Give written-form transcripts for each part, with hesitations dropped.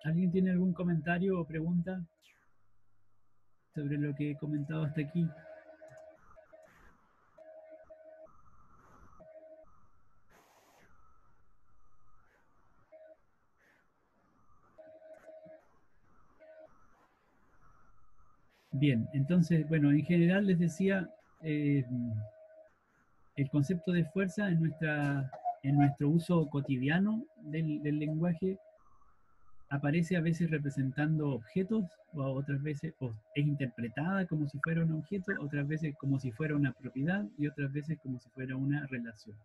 ¿Alguien tiene algún comentario o pregunta sobre lo que he comentado hasta aquí? Bien, entonces, bueno, en general les decía, eh, el concepto de fuerza en nuestro uso cotidiano del lenguaje aparece a veces representando objetos, o otras veces es interpretada como si fuera un objeto, otras veces como si fuera una propiedad y otras veces como si fuera una relación.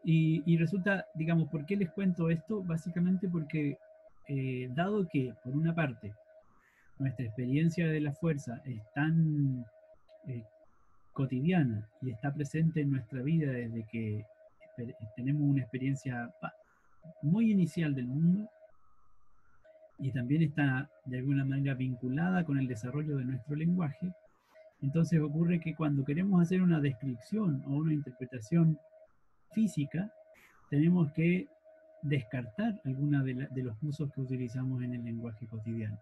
Y resulta, digamos, ¿por qué les cuento esto? Básicamente porque, dado que, por una parte, nuestra experiencia de la fuerza es tan eh, cotidiana y está presente en nuestra vida desde que tenemos una experiencia muy inicial del mundo, y también está de alguna manera vinculada con el desarrollo de nuestro lenguaje. Entonces ocurre que cuando queremos hacer una descripción o una interpretación física, tenemos que descartar algunos de los usos que utilizamos en el lenguaje cotidiano.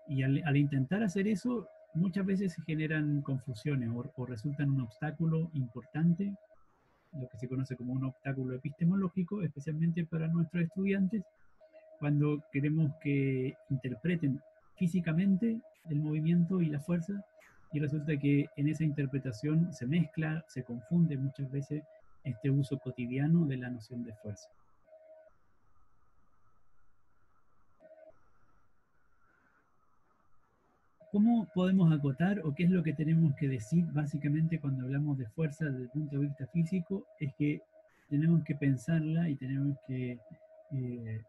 Y al intentar hacer eso, muchas veces se generan confusiones o resultan un obstáculo importante, lo que se conoce como un obstáculo epistemológico, especialmente para nuestros estudiantes, cuando queremos que interpreten físicamente el movimiento y la fuerza, y resulta que en esa interpretación se mezcla, se confunde muchas veces este uso cotidiano de la noción de fuerza. ¿Cómo podemos acotar o qué es lo que tenemos que decir básicamente cuando hablamos de fuerza desde el punto de vista físico? Es que tenemos que pensarla y tenemos que eh,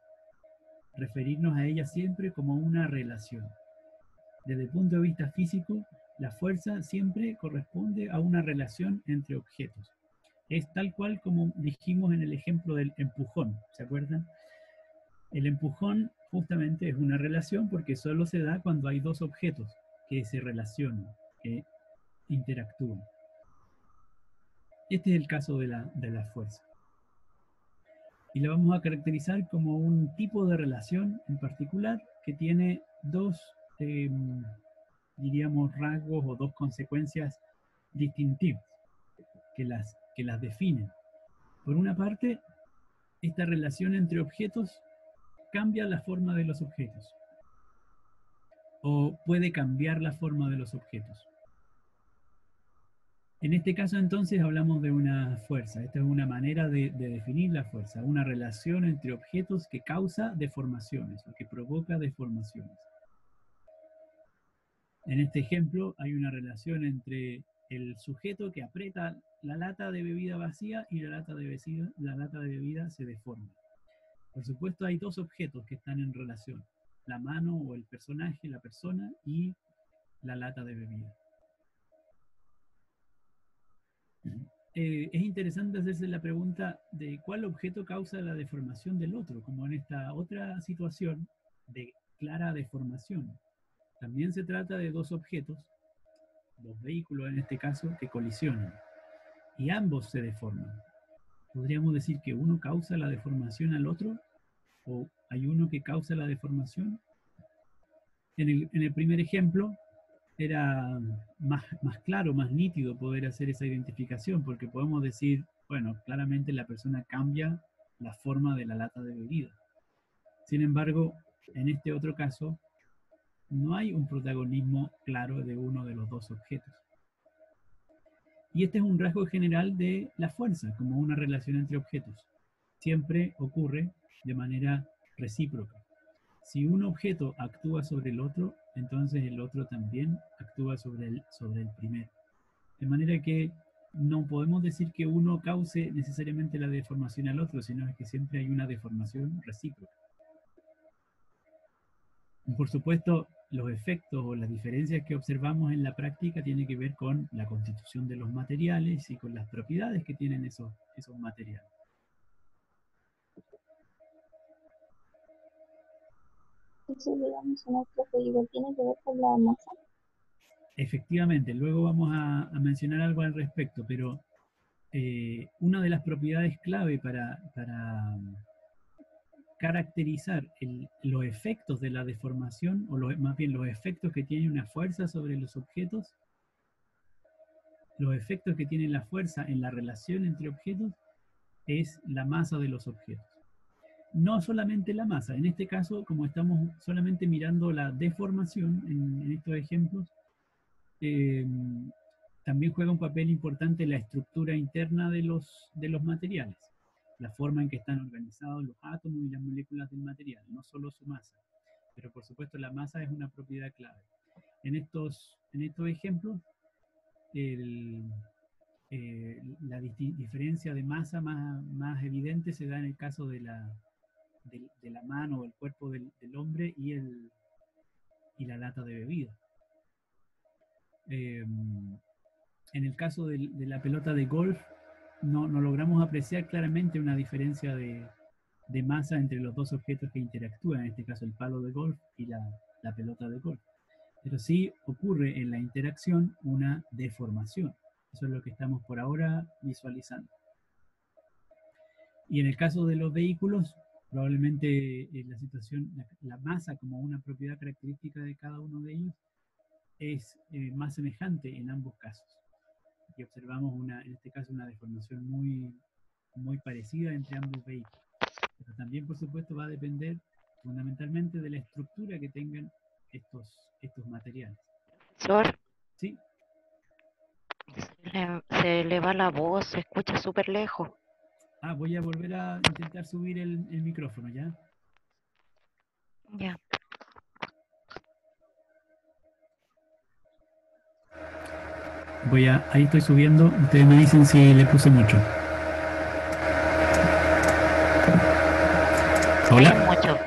referirnos a ella siempre como una relación. Desde el punto de vista físico, la fuerza siempre corresponde a una relación entre objetos. Es tal cual como dijimos en el ejemplo del empujón, ¿se acuerdan? El empujón justamente es una relación porque solo se da cuando hay dos objetos que se relacionan, que interactúan. Este es el caso de la fuerza. Y la vamos a caracterizar como un tipo de relación en particular que tiene dos, diríamos, rasgos o dos consecuencias distintivas que las definen. Por una parte, esta relación entre objetos cambia la forma de los objetos o puede cambiar la forma de los objetos. En este caso entonces hablamos de una fuerza. Esta es una manera de definir la fuerza, una relación entre objetos que causa deformaciones o que provoca deformaciones. En este ejemplo hay una relación entre el sujeto que aprieta la lata de bebida vacía y la lata de bebida se deforma. Por supuesto hay dos objetos que están en relación, la mano o el personaje, la persona y la lata de bebida. Es interesante hacerse la pregunta de cuál objeto causa la deformación del otro, como en esta otra situación de clara deformación. También se trata de dos objetos, dos vehículos en este caso, que colisionan y ambos se deforman. ¿Podríamos decir que uno causa la deformación al otro o hay uno que causa la deformación? En el primer ejemplo era más claro, más nítido poder hacer esa identificación, porque podemos decir, bueno, claramente la persona cambia la forma de la lata de bebida. Sin embargo, en este otro caso, no hay un protagonismo claro de uno de los dos objetos. Y este es un rasgo general de la fuerza, como una relación entre objetos. Siempre ocurre de manera recíproca. Si un objeto actúa sobre el otro, entonces el otro también actúa sobre el primero. De manera que no podemos decir que uno cause necesariamente la deformación al otro, sino que siempre hay una deformación recíproca. Por supuesto, los efectos o las diferencias que observamos en la práctica tienen que ver con la constitución de los materiales y con las propiedades que tienen esos materiales. Eso, digamos, en otro código tiene que ver con la masa. Efectivamente, luego vamos a mencionar algo al respecto, pero una de las propiedades clave caracterizar los efectos de la deformación, o más bien los efectos que tiene una fuerza sobre los objetos, los efectos que tiene la fuerza en la relación entre objetos, es la masa de los objetos. No solamente la masa, en este caso, como estamos solamente mirando la deformación en estos ejemplos, también juega un papel importante la estructura interna de los materiales, la forma en que están organizados los átomos y las moléculas del material, no solo su masa. Pero por supuesto la masa es una propiedad clave. En estos ejemplos, la diferencia de masa más evidente se da en el caso de la mano o el cuerpo del hombre y la lata de bebida. En el caso de la pelota de golf, no logramos apreciar claramente una diferencia de masa entre los dos objetos que interactúan, en este caso el palo de golf y la pelota de golf. Pero sí ocurre en la interacción una deformación. Eso es lo que estamos por ahora visualizando. Y en el caso de los vehículos, probablemente la situación, la masa como una propiedad característica de cada uno de ellos, es más semejante en ambos casos. Y observamos en este caso una deformación muy parecida entre ambos vehículos. Pero también, por supuesto, va a depender fundamentalmente de la estructura que tengan estos materiales. Profesor, ¿Sí? se le va la voz, se escucha súper lejos. Voy a volver a intentar subir el micrófono, ¿ya? Ya. Ahí estoy subiendo, ustedes me dicen si le puse mucho. Hola. Mucho.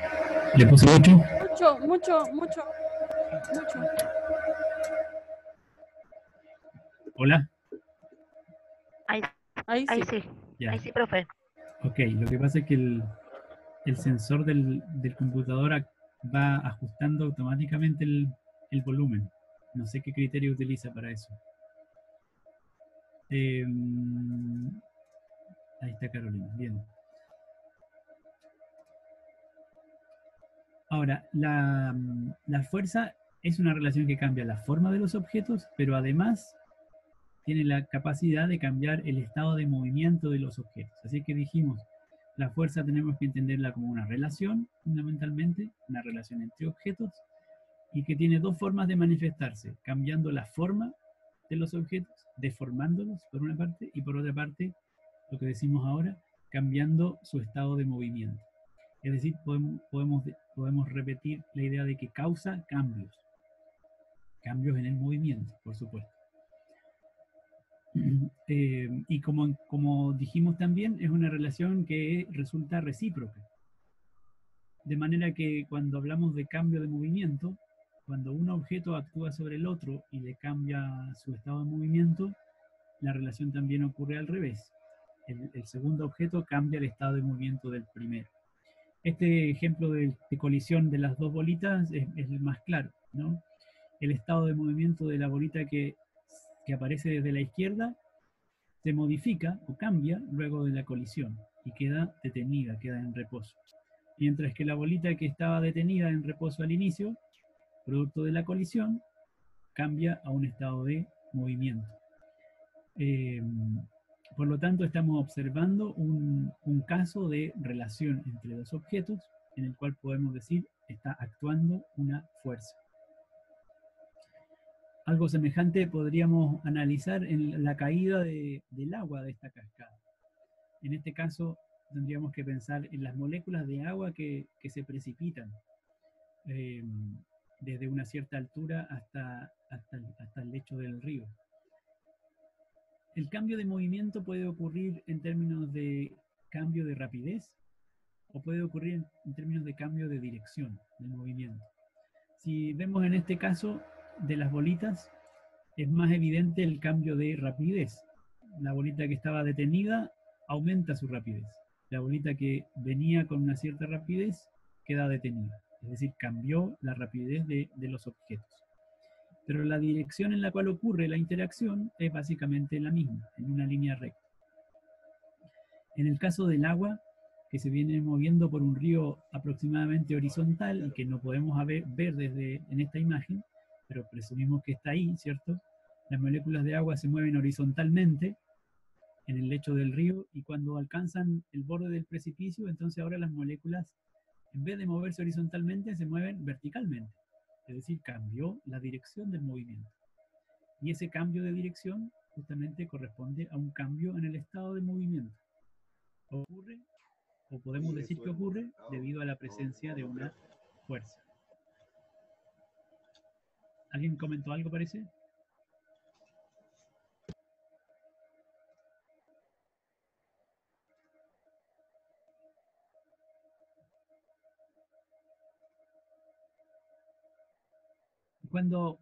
¿Le puse mucho? Mucho. Hola. Ahí sí. Ya. Ahí sí, profe. Ok, lo que pasa es que el sensor del computador va ajustando automáticamente el volumen. No sé qué criterio utiliza para eso. Ahí está Carolina, bien. Ahora, la fuerza es una relación que cambia la forma de los objetos, pero además tiene la capacidad de cambiar el estado de movimiento de los objetos. Así que dijimos, la fuerza tenemos que entenderla como una relación, fundamentalmente, una relación entre objetos, y que tiene dos formas de manifestarse, cambiando la forma de los objetos, deformándolos por una parte, y por otra parte, lo que decimos ahora, cambiando su estado de movimiento. Es decir, podemos repetir la idea de que causa cambios en el movimiento, por supuesto. Y como dijimos también, es una relación que resulta recíproca. De manera que cuando hablamos de cambio de movimiento, cuando un objeto actúa sobre el otro y le cambia su estado de movimiento, la relación también ocurre al revés. El segundo objeto cambia el estado de movimiento del primero. Este ejemplo de colisión de las dos bolitas es el más claro, ¿no? El estado de movimiento de la bolita que aparece desde la izquierda se modifica o cambia luego de la colisión y queda detenida, queda en reposo. Mientras que la bolita que estaba detenida en reposo al inicio, producto de la colisión, cambia a un estado de movimiento. Por lo tanto, estamos observando un caso de relación entre dos objetos en el cual podemos decir está actuando una fuerza. Algo semejante podríamos analizar en la caída del agua de esta cascada. En este caso, tendríamos que pensar en las moléculas de agua que se precipitan desde una cierta altura hasta el lecho del río. El cambio de movimiento puede ocurrir en términos de cambio de rapidez o puede ocurrir en términos de cambio de dirección del movimiento. Si vemos en este caso de las bolitas, es más evidente el cambio de rapidez. La bolita que estaba detenida aumenta su rapidez. La bolita que venía con una cierta rapidez queda detenida. Es decir, cambió la rapidez de los objetos. Pero la dirección en la cual ocurre la interacción es básicamente la misma, en una línea recta. En el caso del agua, que se viene moviendo por un río aproximadamente horizontal y que no podemos ver desde en esta imagen, pero presumimos que está ahí, ¿cierto? Las moléculas de agua se mueven horizontalmente en el lecho del río y cuando alcanzan el borde del precipicio, entonces ahora las moléculas, en vez de moverse horizontalmente, se mueven verticalmente. Es decir, cambió la dirección del movimiento. Y ese cambio de dirección justamente corresponde a un cambio en el estado de movimiento. Ocurre, o podemos decir que ocurre, debido a la presencia de una fuerza. ¿Alguien comentó algo, parece? Cuando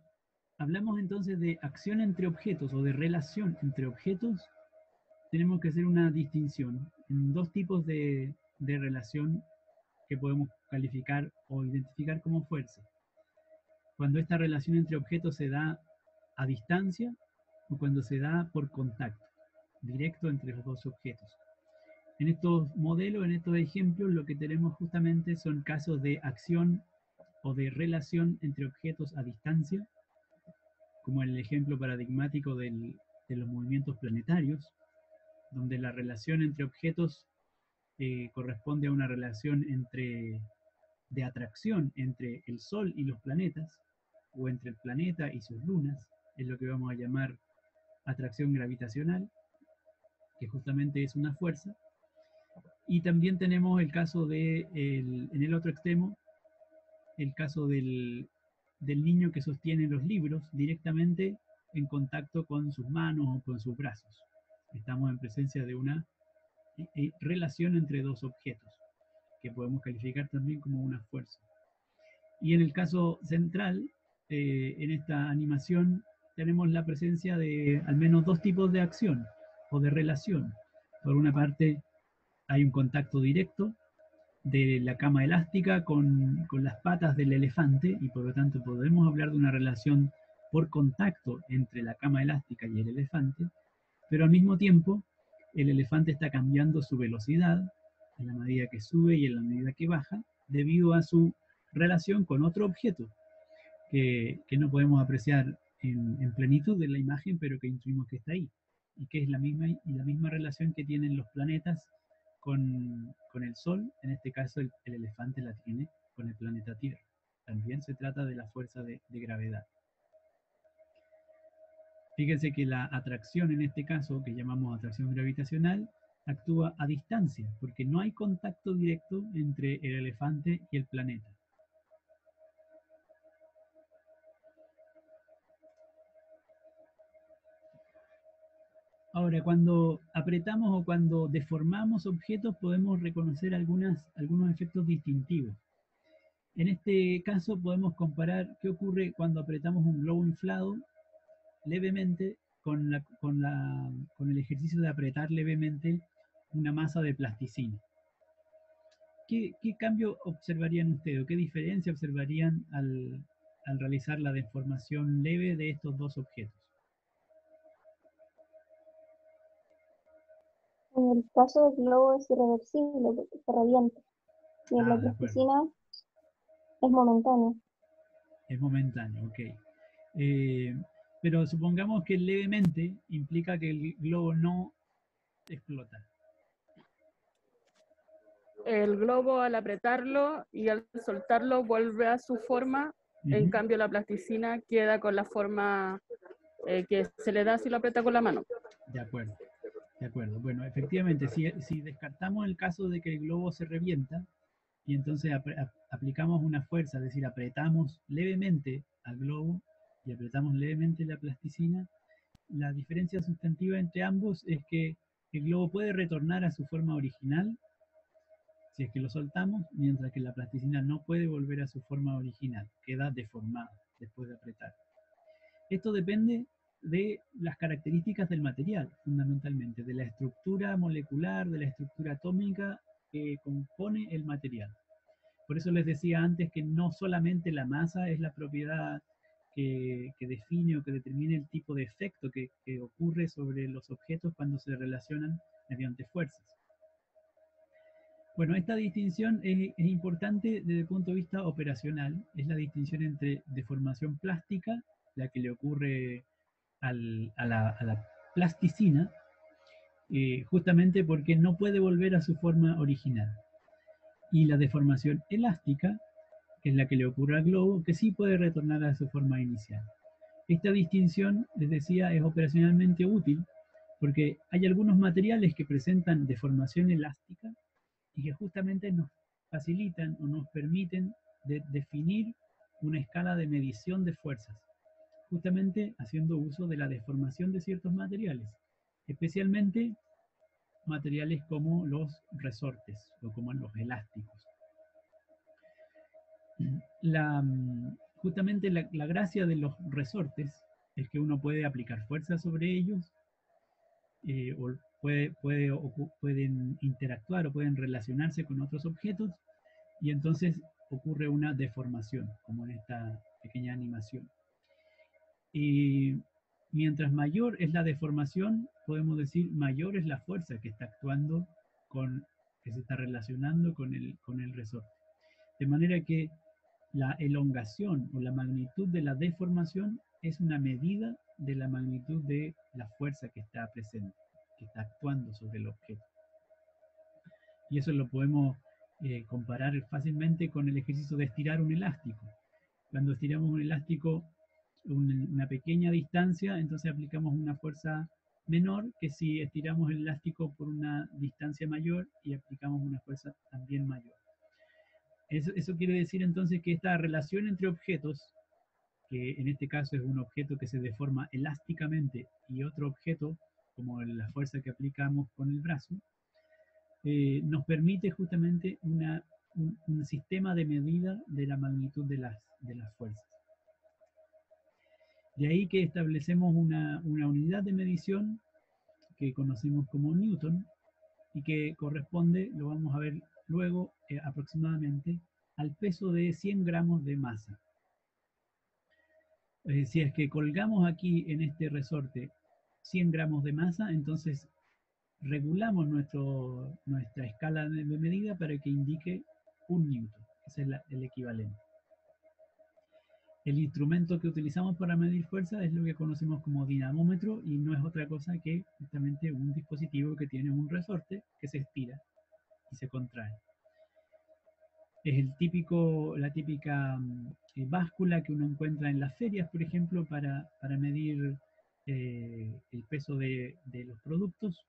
hablamos entonces de acción entre objetos o de relación entre objetos, tenemos que hacer una distinción en dos tipos de relación que podemos calificar o identificar como fuerza. Cuando esta relación entre objetos se da a distancia o cuando se da por contacto directo entre los dos objetos. En estos modelos, en estos ejemplos, lo que tenemos justamente son casos de acción o de relación entre objetos a distancia, como en el ejemplo paradigmático de los movimientos planetarios, donde la relación entre objetos corresponde a una relación de atracción entre el Sol y los planetas, o entre el planeta y sus lunas, es lo que vamos a llamar atracción gravitacional, que justamente es una fuerza. Y también tenemos el caso en el otro extremo, el caso del niño que sostiene los libros directamente en contacto con sus manos o con sus brazos. Estamos en presencia de una relación entre dos objetos, que podemos calificar también como una fuerza. Y en el caso central, en esta animación, tenemos la presencia de al menos dos tipos de acción o de relación. Por una parte, hay un contacto directo de la cama elástica con las patas del elefante y por lo tanto podemos hablar de una relación por contacto entre la cama elástica y el elefante, pero al mismo tiempo el elefante está cambiando su velocidad en la medida que sube y en la medida que baja debido a su relación con otro objeto que no podemos apreciar en plenitud de la imagen, pero que intuimos que está ahí y que es la misma relación que tienen los planetas con el Sol. En este caso el elefante la tiene con el planeta Tierra. También se trata de la fuerza de gravedad. Fíjense que la atracción en este caso, que llamamos atracción gravitacional, actúa a distancia, porque no hay contacto directo entre el elefante y el planeta. Ahora, cuando apretamos o cuando deformamos objetos, podemos reconocer algunos efectos distintivos. En este caso podemos comparar qué ocurre cuando apretamos un globo inflado levemente con el ejercicio de apretar levemente una masa de plasticina. ¿Qué cambio observarían ustedes o qué diferencia observarían al realizar la deformación leve de estos dos objetos? En el caso del globo es irreversible porque se revienta. Y en la De acuerdo. plasticina es momentáneo. Es momentáneo, ok. Pero supongamos que levemente implica que el globo no explota. El globo al apretarlo y al soltarlo vuelve a su forma, en cambio la plasticina queda con la forma que se le da si lo aprieta con la mano. De acuerdo, de acuerdo. Bueno, efectivamente, si descartamos el caso de que el globo se revienta y entonces aplicamos una fuerza, es decir, apretamos levemente al globo y apretamos levemente la plasticina, la diferencia sustantiva entre ambos es que el globo puede retornar a su forma original si es que lo soltamos, mientras que la plasticina no puede volver a su forma original, queda deformada después de apretar. Esto depende de las características del material, fundamentalmente, de la estructura molecular, de la estructura atómica que compone el material. Por eso les decía antes que no solamente la masa es la propiedad que define o que determina el tipo de efecto que ocurre sobre los objetos cuando se relacionan mediante fuerzas. Bueno, esta distinción es importante desde el punto de vista operacional. Es la distinción entre deformación plástica, la que le ocurre a la plasticina, justamente porque no puede volver a su forma original. Y la deformación elástica, que es la que le ocurre al globo, que sí puede retornar a su forma inicial. Esta distinción, les decía, es operacionalmente útil porque hay algunos materiales que presentan deformación elástica y que justamente nos facilitan o nos permiten definir una escala de medición de fuerzas, justamente haciendo uso de la deformación de ciertos materiales, especialmente materiales como los resortes o como los elásticos. Justamente la gracia de los resortes es que uno puede aplicar fuerza sobre ellos, o pueden interactuar o pueden relacionarse con otros objetos, y entonces ocurre una deformación, como en esta pequeña animación. Y mientras mayor es la deformación, podemos decir mayor es la fuerza que está actuando que se está relacionando con el resorte. De manera que la elongación o la magnitud de la deformación es una medida de la magnitud de la fuerza que está presente, que está actuando sobre el objeto. Y eso lo podemos comparar fácilmente con el ejercicio de estirar un elástico. Cuando estiramos un elástico una pequeña distancia, entonces aplicamos una fuerza menor que si estiramos el elástico por una distancia mayor y aplicamos una fuerza también mayor. Eso quiere decir entonces que esta relación entre objetos, que en este caso es un objeto que se deforma elásticamente y otro objeto, como la fuerza que aplicamos con el brazo, nos permite justamente un sistema de medida de la magnitud de las fuerzas. De ahí que establecemos una unidad de medición que conocemos como Newton y que corresponde, lo vamos a ver luego, aproximadamente al peso de 100 gramos de masa. Si es que colgamos aquí en este resorte 100 gramos de masa, entonces regulamos nuestra escala de medida para que indique 1 newton. Ese es el equivalente. El instrumento que utilizamos para medir fuerza es lo que conocemos como dinamómetro y no es otra cosa que justamente un dispositivo que tiene un resorte que se estira y se contrae. Es la típica báscula que uno encuentra en las ferias, por ejemplo, para medir el peso de los productos,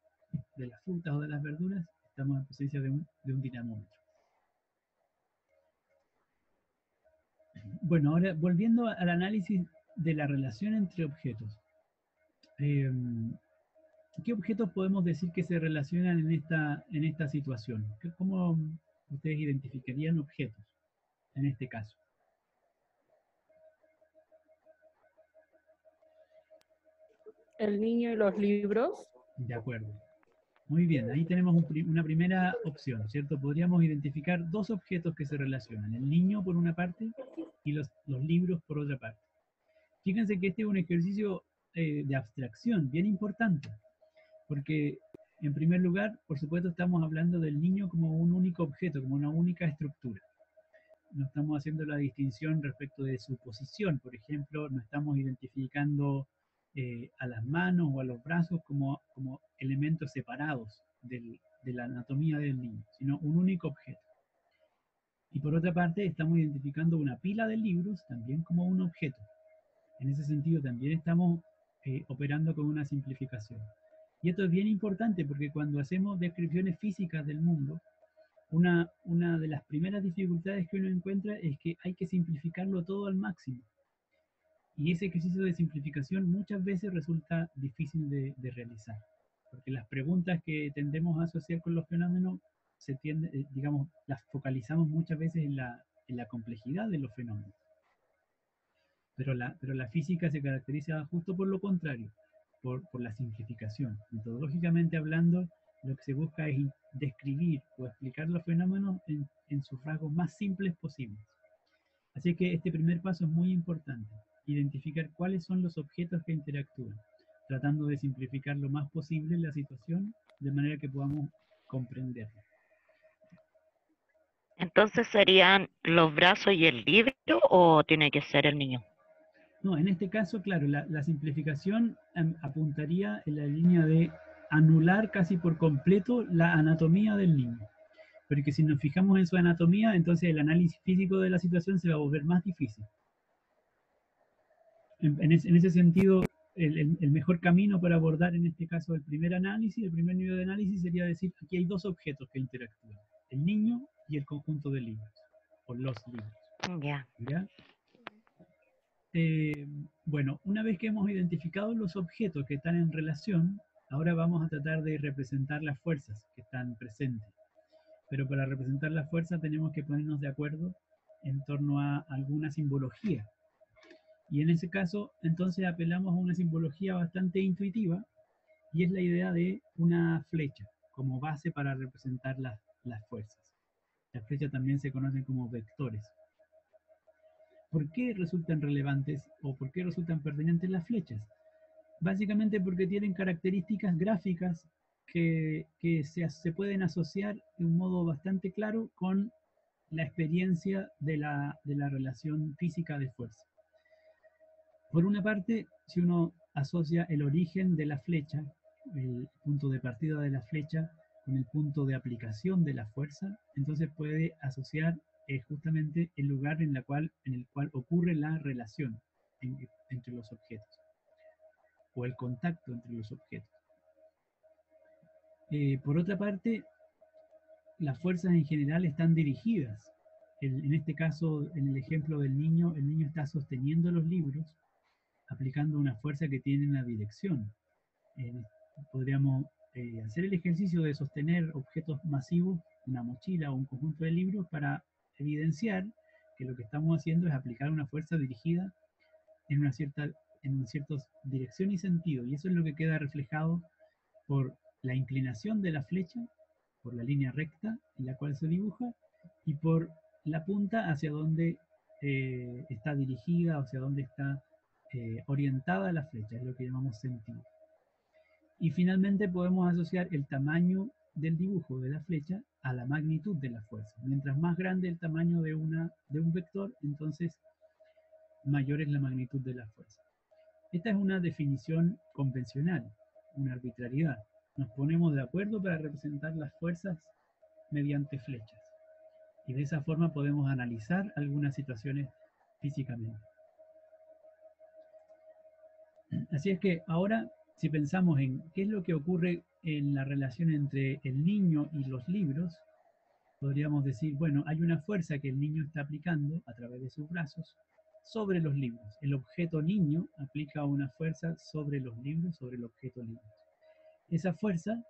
de las frutas o de las verduras. Estamos en presencia de un dinamómetro. Bueno, ahora volviendo al análisis de la relación entre objetos. ¿Qué objetos podemos decir que se relacionan en esta situación? ¿Cómo ustedes identificarían objetos en este caso? El niño y los libros. De acuerdo. Muy bien, ahí tenemos una primera opción, ¿cierto? Podríamos identificar dos objetos que se relacionan, el niño por una parte y los libros por otra parte. Fíjense que este es un ejercicio de abstracción bien importante, porque en primer lugar, por supuesto, estamos hablando del niño como un único objeto, como una única estructura. No estamos haciendo la distinción respecto de su posición, por ejemplo, no estamos identificando a las manos o a los brazos como elementos separados de la anatomía del niño, sino un único objeto. Y por otra parte, estamos identificando una pila de libros también como un objeto. En ese sentido, también estamos operando con una simplificación. Y esto es bien importante porque cuando hacemos descripciones físicas del mundo, una de las primeras dificultades que uno encuentra es que hay que simplificarlo todo al máximo. Y ese ejercicio de simplificación muchas veces resulta difícil de realizar, porque las preguntas que tendemos a asociar con los fenómenos digamos, las focalizamos muchas veces en la complejidad de los fenómenos. Pero la física se caracteriza justo por lo contrario, por la simplificación. Metodológicamente hablando, lo que se busca es describir o explicar los fenómenos en sus rasgos más simples posibles. Así que este primer paso es muy importante, identificar cuáles son los objetos que interactúan, tratando de simplificar lo más posible la situación de manera que podamos comprenderla. Entonces serían los brazos y el libro o tiene que ser el niño. No, en este caso, claro, la simplificación apuntaría en la línea de anular casi por completo la anatomía del niño. Porque si nos fijamos en su anatomía, entonces el análisis físico de la situación se va a volver más difícil. En ese sentido, el mejor camino para abordar en este caso el primer análisis, el primer nivel de análisis sería decir, aquí hay dos objetos que interactúan, el niño y el conjunto de libros, o los libros. Ya. ¿Ya? Bueno, una vez que hemos identificado los objetos que están en relación, ahora vamos a tratar de representar las fuerzas que están presentes. Pero para representar las fuerzas tenemos que ponernos de acuerdo en torno a alguna simbología. Y en ese caso, entonces apelamos a una simbología bastante intuitiva, y es la idea de una flecha como base para representar las fuerzas. Las flechas también se conocen como vectores. ¿Por qué resultan relevantes o por qué resultan pertinentes las flechas? Básicamente porque tienen características gráficas que se pueden asociar de un modo bastante claro con la experiencia de la relación física de fuerza. Por una parte, si uno asocia el origen de la flecha, el punto de partida de la flecha, con el punto de aplicación de la fuerza, entonces puede asociar justamente el lugar en el cual ocurre la relación entre los objetos, o el contacto entre los objetos. Por otra parte, las fuerzas en general están dirigidas. En este caso, en el ejemplo del niño, el niño está sosteniendo los libros, aplicando una fuerza que tiene una dirección. Podríamos hacer el ejercicio de sostener objetos masivos, una mochila o un conjunto de libros, para evidenciar que lo que estamos haciendo es aplicar una fuerza dirigida en una cierta dirección y sentido. Y eso es lo que queda reflejado por la inclinación de la flecha, por la línea recta en la cual se dibuja, y por la punta hacia donde está dirigida, hacia donde está orientada la flecha, es lo que llamamos sentido. Y finalmente podemos asociar el tamaño del dibujo de la flecha a la magnitud de la fuerza. Mientras más grande el tamaño de un vector, entonces mayor es la magnitud de la fuerza. Esta es una definición convencional, una arbitrariedad. Nos ponemos de acuerdo para representar las fuerzas mediante flechas. Y de esa forma podemos analizar algunas situaciones físicamente. Así es que ahora, si pensamos en qué es lo que ocurre en la relación entre el niño y los libros, podríamos decir, bueno, hay una fuerza que el niño está aplicando a través de sus brazos sobre los libros. El objeto niño aplica una fuerza sobre los libros, sobre el objeto libros. Esa fuerza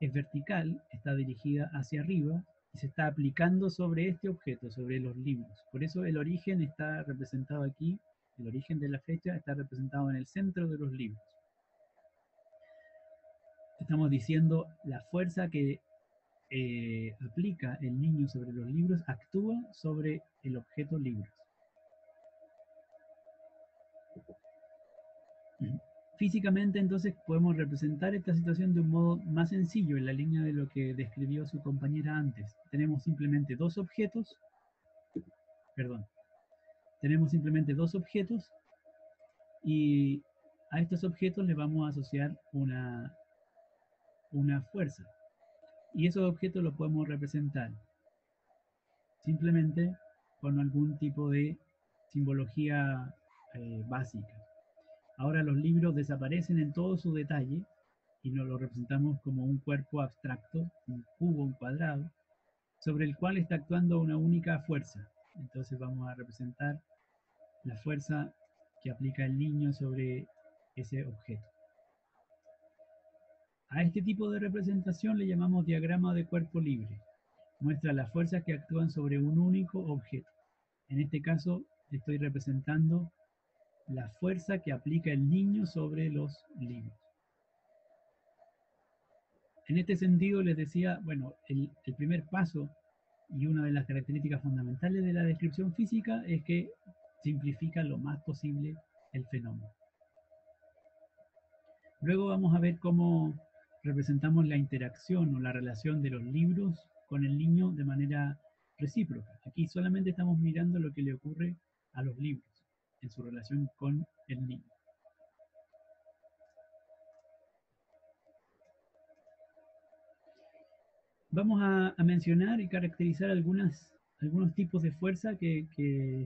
es vertical, está dirigida hacia arriba y se está aplicando sobre este objeto, sobre los libros. Por eso el origen está representado aquí, el origen de la flecha está representado en el centro de los libros. Estamos diciendo la fuerza que aplica el niño sobre los libros actúa sobre el objeto libros. Físicamente, entonces, podemos representar esta situación de un modo más sencillo, en la línea de lo que describió su compañera antes. Tenemos simplemente dos objetos, y a estos objetos les vamos a asociar una fuerza. Y esos objetos los podemos representar simplemente con algún tipo de simbología básica. Ahora los libros desaparecen en todo su detalle y nos lo representamos como un cuerpo abstracto, un cubo, un cuadrado, sobre el cual está actuando una única fuerza. Entonces vamos a representar la fuerza que aplica el niño sobre ese objeto. A este tipo de representación le llamamos diagrama de cuerpo libre. Muestra las fuerzas que actúan sobre un único objeto. En este caso estoy representando la fuerza que aplica el niño sobre los libros. En este sentido les decía, bueno, el primer paso y una de las características fundamentales de la descripción física es que simplifica lo más posible el fenómeno. Luego vamos a ver cómo representamos la interacción o la relación de los libros con el niño de manera recíproca. Aquí solamente estamos mirando lo que le ocurre a los libros en su relación con el niño. Vamos a mencionar y caracterizar algunos tipos de fuerza que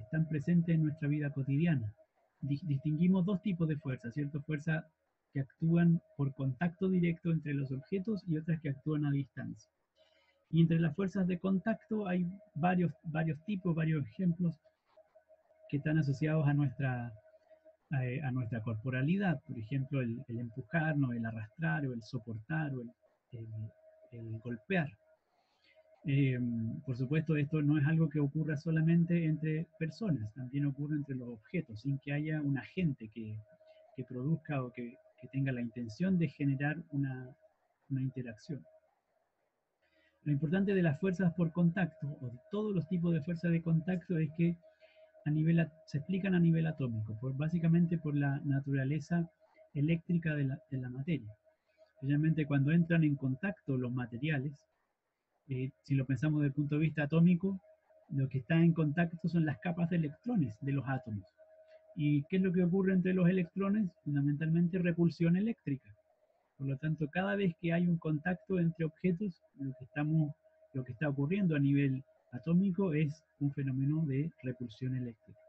están presentes en nuestra vida cotidiana. Distinguimos dos tipos de fuerza, ¿cierto? Fuerza que actúan por contacto directo entre los objetos y otras que actúan a distancia. Y entre las fuerzas de contacto hay varios tipos, varios ejemplos que están asociados a nuestra corporalidad. Por ejemplo, el empujarnos, el arrastrar, o el soportar, o el golpear. Por supuesto, esto no es algo que ocurra solamente entre personas, también ocurre entre los objetos, sin que haya un agente que produzca o que tenga la intención de generar una interacción. Lo importante de las fuerzas por contacto, o de todos los tipos de fuerzas de contacto, es que se explican a nivel atómico, básicamente por la naturaleza eléctrica de la materia. Especialmente cuando entran en contacto los materiales, si lo pensamos desde el punto de vista atómico, lo que está en contacto son las capas de electrones de los átomos. ¿Y qué es lo que ocurre entre los electrones? Fundamentalmente repulsión eléctrica. Por lo tanto, cada vez que hay un contacto entre objetos, lo que está ocurriendo a nivel atómico es un fenómeno de repulsión eléctrica.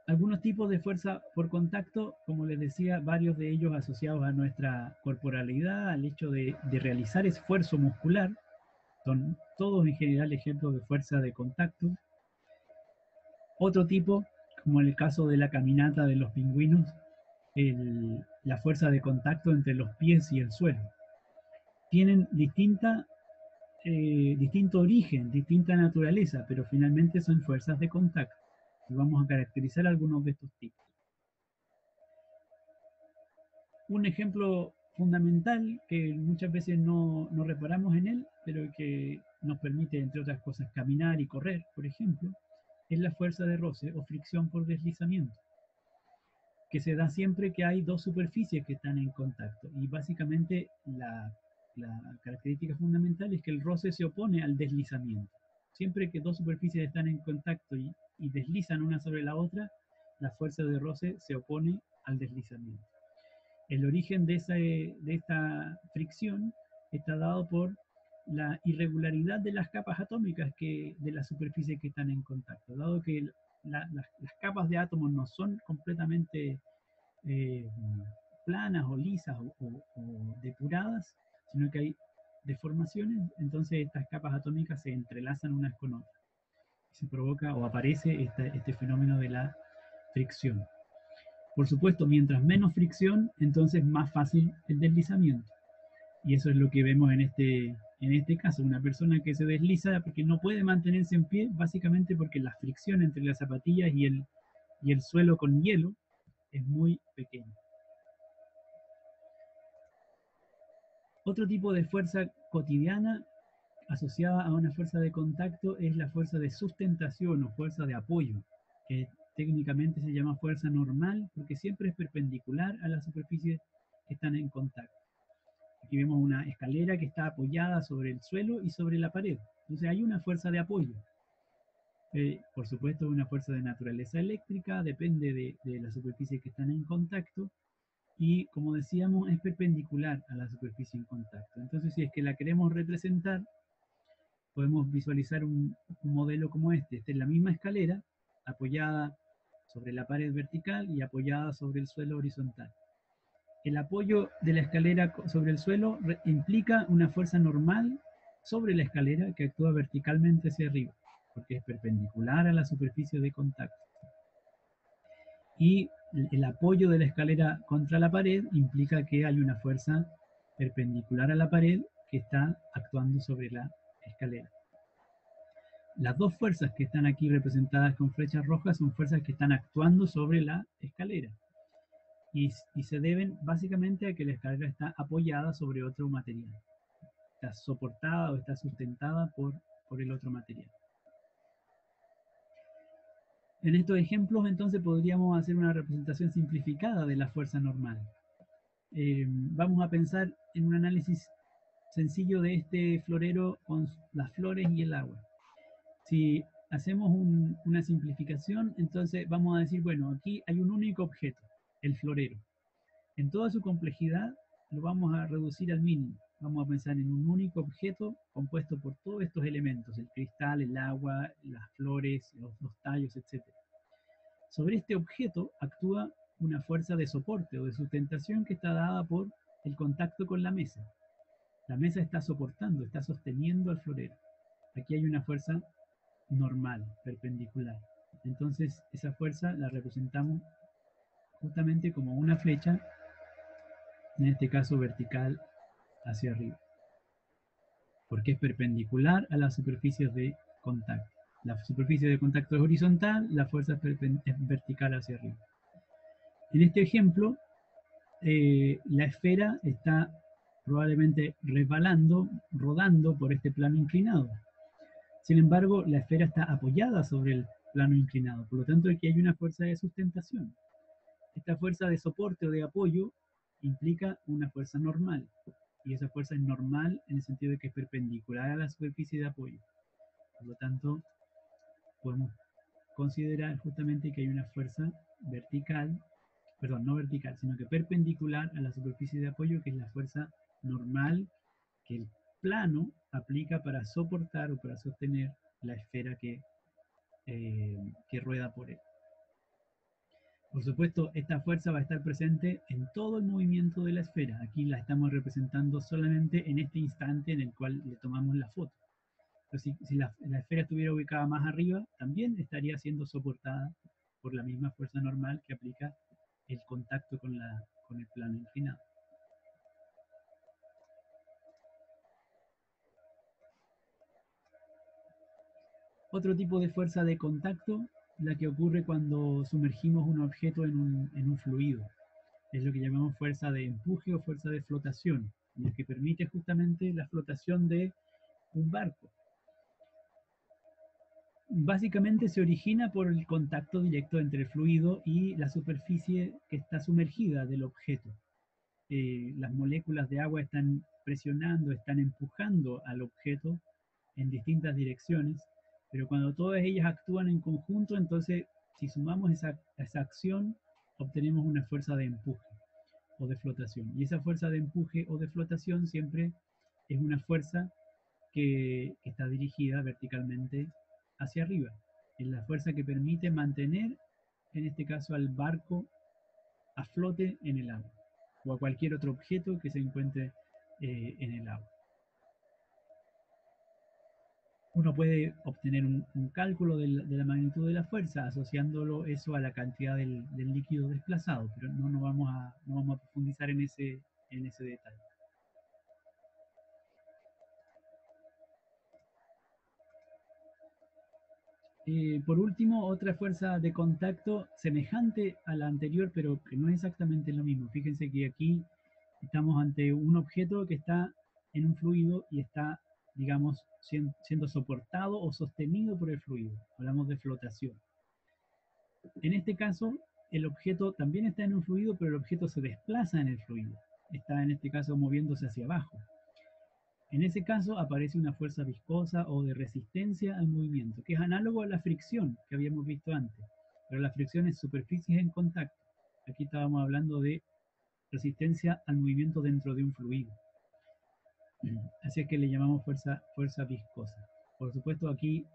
Algunos tipos de fuerza por contacto, como les decía, varios de ellos asociados a nuestra corporalidad, al hecho de realizar esfuerzo muscular, son todos en general ejemplos de fuerza de contacto. Otro tipo, como en el caso de la caminata de los pingüinos, la fuerza de contacto entre los pies y el suelo. Tienen distinto origen, distinta naturaleza, pero finalmente son fuerzas de contacto. Y vamos a caracterizar algunos de estos tipos. Un ejemplo fundamental que muchas veces no reparamos en él, pero que nos permite, entre otras cosas, caminar y correr, por ejemplo, es la fuerza de roce o fricción por deslizamiento, que se da siempre que hay dos superficies que están en contacto. Y básicamente la característica fundamental es que el roce se opone al deslizamiento. Siempre que dos superficies están en contacto y deslizan una sobre la otra, la fuerza de roce se opone al deslizamiento. El origen de esta fricción está dado por la irregularidad de las capas atómicas de las superficies que están en contacto. Dado que las capas de átomos no son completamente planas o lisas o depuradas, sino que hay deformaciones, entonces estas capas atómicas se entrelazan unas con otras. Se provoca o aparece este fenómeno de la fricción. Por supuesto, mientras menos fricción, entonces más fácil el deslizamiento. Y eso es lo que vemos en este caso. Una persona que se desliza porque no puede mantenerse en pie, básicamente porque la fricción entre las zapatillas y el suelo con hielo es muy pequeña. Otro tipo de fuerza cotidiana asociada a una fuerza de contacto es la fuerza de sustentación o fuerza de apoyo, que técnicamente se llama fuerza normal porque siempre es perpendicular a las superficies que están en contacto. Aquí vemos una escalera que está apoyada sobre el suelo y sobre la pared. Entonces hay una fuerza de apoyo. Por supuesto, una fuerza de naturaleza eléctrica, depende de las superficies que están en contacto. Y como decíamos, es perpendicular a la superficie en contacto. Entonces, si es que la queremos representar, podemos visualizar un modelo como este. Esta es la misma escalera, apoyada sobre la pared vertical y apoyada sobre el suelo horizontal. El apoyo de la escalera sobre el suelo implica una fuerza normal sobre la escalera que actúa verticalmente hacia arriba, porque es perpendicular a la superficie de contacto. Y el apoyo de la escalera contra la pared implica que hay una fuerza perpendicular a la pared que está actuando sobre la escalera. Las dos fuerzas que están aquí representadas con flechas rojas son fuerzas que están actuando sobre la escalera. Y se deben básicamente a que la escalera está apoyada sobre otro material. Está soportada o está sustentada por el otro material. En estos ejemplos, entonces, podríamos hacer una representación simplificada de la fuerza normal. Vamos a pensar en un análisis sencillo de este florero con las flores y el agua. Si hacemos una simplificación, entonces vamos a decir, bueno, aquí hay un único objeto, el florero. En toda su complejidad lo vamos a reducir al mínimo. Vamos a pensar en un único objeto compuesto por todos estos elementos, el cristal, el agua, las flores, los tallos, etc. Sobre este objeto actúa una fuerza de soporte o de sustentación que está dada por el contacto con la mesa. La mesa está soportando, está sosteniendo al florero. Aquí hay una fuerza normal, perpendicular. Entonces esa fuerza la representamos justamente como una flecha, en este caso vertical hacia arriba, porque es perpendicular a las superficies de contacto. La superficie de contacto es horizontal, la fuerza es vertical hacia arriba. En este ejemplo, la esfera está probablemente resbalando, rodando por este plano inclinado. Sin embargo, la esfera está apoyada sobre el plano inclinado, por lo tanto aquí hay una fuerza de sustentación. Esta fuerza de soporte o de apoyo implica una fuerza normal, y esa fuerza es normal en el sentido de que es perpendicular a la superficie de apoyo. Por lo tanto, podemos considerar justamente que hay una fuerza vertical, perdón, no vertical, sino que perpendicular a la superficie de apoyo, que es la fuerza normal que el plano aplica para soportar o para sostener la esfera que rueda por él. Por supuesto, esta fuerza va a estar presente en todo el movimiento de la esfera. Aquí la estamos representando solamente en este instante en el cual le tomamos la foto. Pero si la esfera estuviera ubicada más arriba, también estaría siendo soportada por la misma fuerza normal que aplica el contacto con el plano inclinado. Otro tipo de fuerza de contacto, la que ocurre cuando sumergimos un objeto en un fluido. Es lo que llamamos fuerza de empuje o fuerza de flotación, la que permite justamente la flotación de un barco. Básicamente se origina por el contacto directo entre el fluido y la superficie que está sumergida del objeto. Las moléculas de agua están presionando, están empujando al objeto en distintas direcciones, pero cuando todas ellas actúan en conjunto, entonces si sumamos esa acción, obtenemos una fuerza de empuje o de flotación. Y esa fuerza de empuje o de flotación siempre es una fuerza que está dirigida verticalmente hacia arriba. Es la fuerza que permite mantener, en este caso, al barco a flote en el agua, o a cualquier otro objeto que se encuentre en el agua. Uno puede obtener un cálculo de la magnitud de la fuerza asociándolo eso a la cantidad del líquido desplazado, pero no vamos a profundizar en ese detalle. Por último, otra fuerza de contacto semejante a la anterior, pero que no es exactamente lo mismo. Fíjense que aquí estamos ante un objeto que está en un fluido y está, digamos, siendo soportado o sostenido por el fluido. Hablamos de flotación. En este caso, el objeto también está en un fluido, pero el objeto se desplaza en el fluido. Está en este caso moviéndose hacia abajo. En ese caso aparece una fuerza viscosa o de resistencia al movimiento, que es análogo a la fricción que habíamos visto antes, pero la fricción es superficies en contacto. Aquí estábamos hablando de resistencia al movimiento dentro de un fluido. Así es que le llamamos fuerza viscosa. Por supuesto, aquí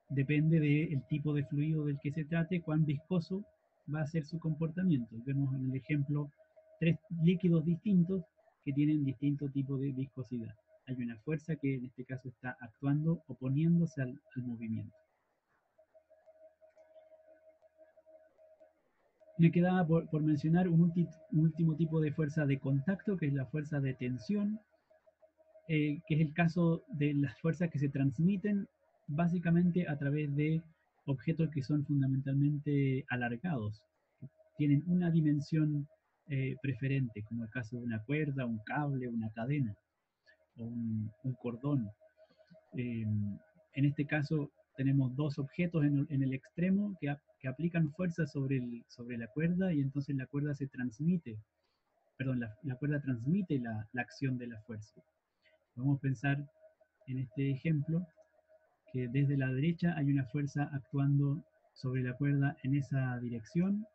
depende del tipo de fluido del que se trate, cuán viscoso va a ser su comportamiento. Vemos en el ejemplo 3 líquidos distintos que tienen distinto tipo de viscosidad. Hay una fuerza que en este caso está actuando, oponiéndose al movimiento. Me quedaba por mencionar un último tipo de fuerza de contacto, que es la fuerza de tensión, que es el caso de las fuerzas que se transmiten básicamente a través de objetos que son fundamentalmente alargados, que tienen una dimensión preferente, como el caso de una cuerda, un cable, una cadena o un cordón. En este caso tenemos dos objetos en el extremo que aplican fuerza sobre la cuerda, y entonces la cuerda se transmite, perdón, la cuerda transmite la acción de la fuerza. Vamos a pensar en este ejemplo que desde la derecha hay una fuerza actuando sobre la cuerda en esa dirección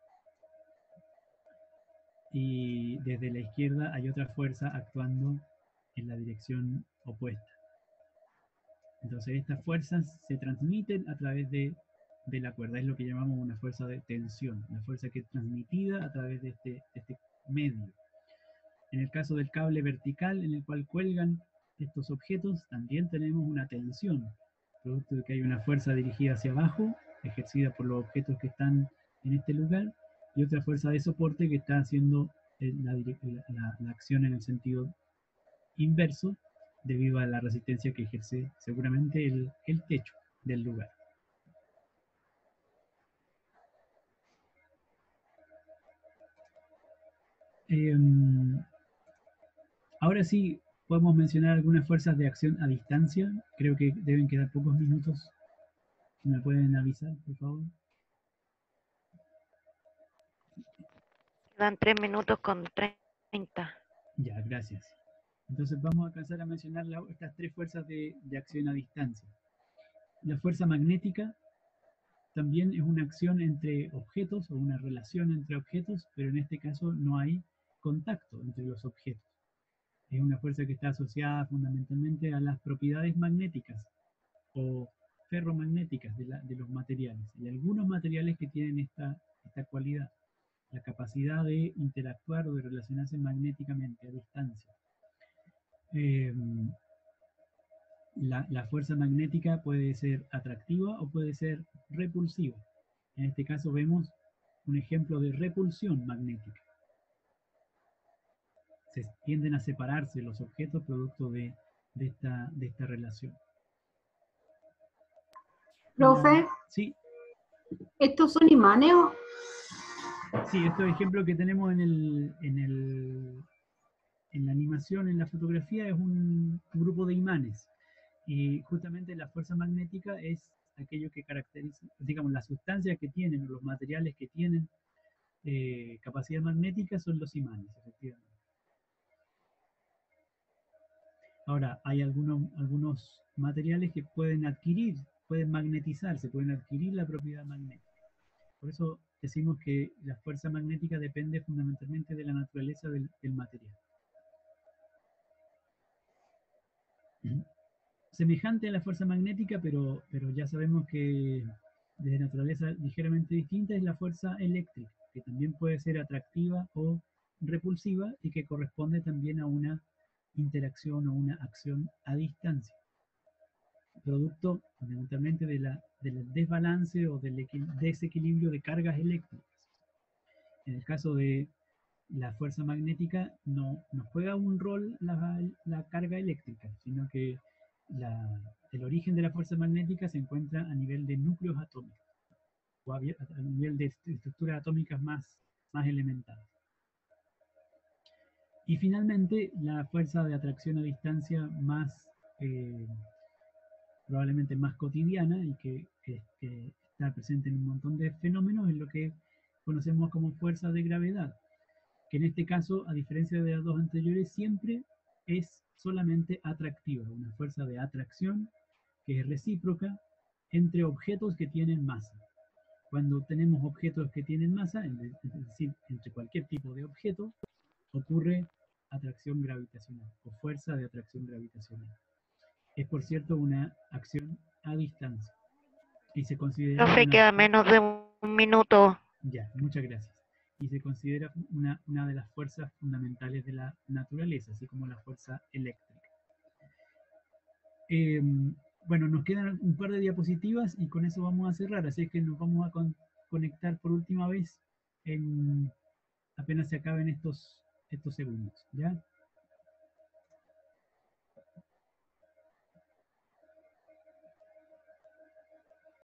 y desde la izquierda hay otra fuerza actuando en la dirección opuesta. Entonces estas fuerzas se transmiten a través de la cuerda, es lo que llamamos una fuerza de tensión, la fuerza que es transmitida a través de este medio. En el caso del cable vertical en el cual cuelgan estos objetos, también tenemos una tensión, producto de que hay una fuerza dirigida hacia abajo, ejercida por los objetos que están en este lugar, y otra fuerza de soporte que está haciendo la acción en el sentido inverso, debido a la resistencia que ejerce seguramente el techo del lugar. Ahora sí, podemos mencionar algunas fuerzas de acción a distancia. Creo que deben quedar pocos minutos. Si me pueden avisar, por favor. Quedan 3 minutos con 30. Ya, gracias. Entonces vamos a alcanzar a mencionar estas tres fuerzas de acción a distancia. La fuerza magnética también es una acción entre objetos o una relación entre objetos, pero en este caso no hay contacto entre los objetos. Es una fuerza que está asociada fundamentalmente a las propiedades magnéticas o ferromagnéticas de los materiales. Y algunos materiales que tienen esta cualidad, la capacidad de interactuar o de relacionarse magnéticamente a distancia. La fuerza magnética puede ser atractiva o puede ser repulsiva. En este caso vemos un ejemplo de repulsión magnética. Se tienden a separarse los objetos producto de esta relación. Profe, Sí, ¿estos son imanes o? sí, estos ejemplos que tenemos en la animación, en la fotografía, es un grupo de imanes. Y justamente la fuerza magnética es aquello que caracteriza, digamos, las sustancias que tienen, o los materiales que tienen capacidad magnética son los imanes, efectivamente. Ahora, hay algunos materiales que pueden magnetizarse, pueden adquirir la propiedad magnética. Por eso decimos que la fuerza magnética depende fundamentalmente de la naturaleza del material. Semejante a la fuerza magnética, pero ya sabemos que de naturaleza ligeramente distinta es la fuerza eléctrica, que también puede ser atractiva o repulsiva y que corresponde también a una interacción o una acción a distancia, producto fundamentalmente del desbalance o del desequilibrio de cargas eléctricas. En el caso de la fuerza magnética no juega un rol la carga eléctrica, sino que el origen de la fuerza magnética se encuentra a nivel de núcleos atómicos, o a nivel de estructuras atómicas más elementales. Y finalmente, la fuerza de atracción a distancia probablemente más cotidiana y que está presente en un montón de fenómenos, es lo que conocemos como fuerza de gravedad, que en este caso, a diferencia de las dos anteriores, siempre es solamente atractiva, una fuerza de atracción que es recíproca entre objetos que tienen masa. Cuando tenemos objetos que tienen masa, es decir, entre cualquier tipo de objeto, ocurre atracción gravitacional o fuerza de atracción gravitacional. Es, por cierto, una acción a distancia. Y se considera... Profe, queda menos de un minuto. Ya, muchas gracias. Y se considera una de las fuerzas fundamentales de la naturaleza, así como la fuerza eléctrica. Bueno, nos quedan un par de diapositivas y con eso vamos a cerrar, así que nos vamos a conectar por última vez apenas se acaben estos segundos, ¿ya?